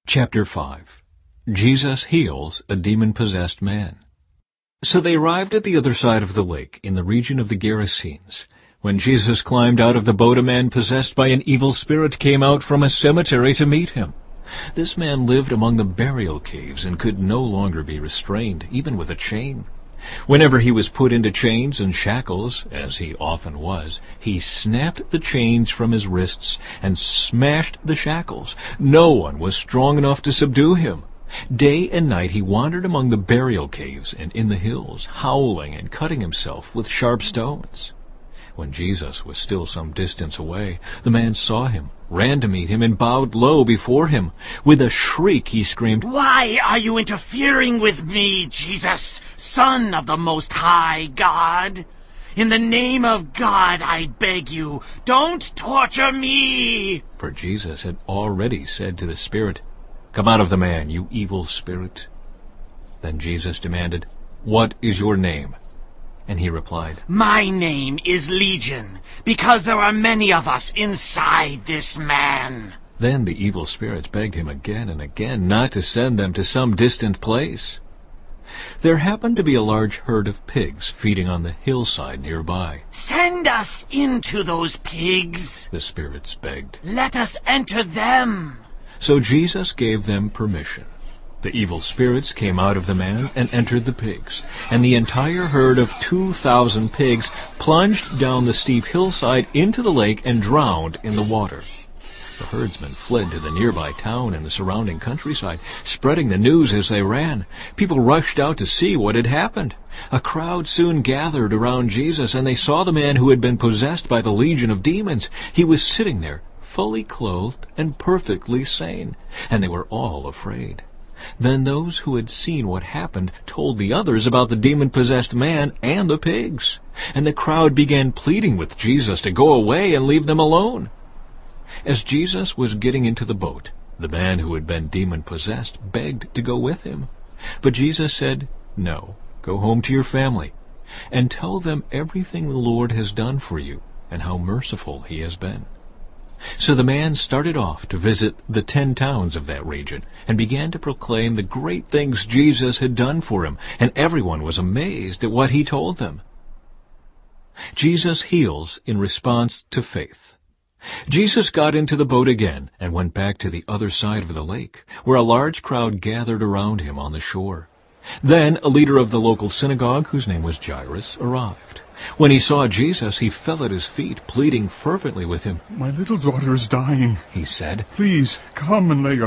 Chapter 5. Jesus heals a demon-possessed man. So they arrived at the other side of the lake, in the region of the Gerasenes. When Jesus climbed out of the boat, a man possessed by an evil spirit came out from a cemetery to meet him. This man lived among the burial caves and could no longer be restrained, even with a chain. Whenever he was put into chains and shackles, as he often was, he snapped the chains from his wrists and smashed the shackles. No one was strong enough to subdue him. Day and night he wandered among the burial caves and in the hills, howling and cutting himself with sharp stones. When Jesus was still some distance away, the man saw him, ran to meet him, and bowed low before him. With a shriek he screamed, "Why are you interfering with me, Jesus, Son of the Most High God? In the name of God, I beg you, don't torture me!" For Jesus had already said to the spirit, "Come out of the man, you evil spirit." Then Jesus demanded, "What is your name?" And he replied, "My name is Legion, because there are many of us inside this man." Then the evil spirits begged him again and again not to send them to some distant place. There happened to be a large herd of pigs feeding on the hillside nearby. "Send us into those pigs," the spirits begged. "Let us enter them." So Jesus gave them permission. The evil spirits came out of the man and entered the pigs, and the entire herd of 2,000 pigs plunged down the steep hillside into the lake and drowned in the water. The herdsmen fled to the nearby town and the surrounding countryside, spreading the news as they ran. People rushed out to see what had happened. A crowd soon gathered around Jesus, and they saw the man who had been possessed by the legion of demons. He was sitting there, fully clothed and perfectly sane, and they were all afraid. Then those who had seen what happened told the others about the demon-possessed man and the pigs, and the crowd began pleading with Jesus to go away and leave them alone. As Jesus was getting into the boat, the man who had been demon-possessed begged to go with him. But Jesus said, "No, go home to your family, and tell them everything the Lord has done for you and how merciful he has been." So the man started off to visit the 10 towns of that region and began to proclaim the great things Jesus had done for him, and everyone was amazed at what he told them. Jesus heals in response to faith. Jesus got into the boat again and went back to the other side of the lake, where a large crowd gathered around him on the shore. Then a leader of the local synagogue, whose name was Jairus, arrived. When he saw Jesus, he fell at his feet, pleading fervently with him. "My little daughter is dying," he said. "Please, come and lay your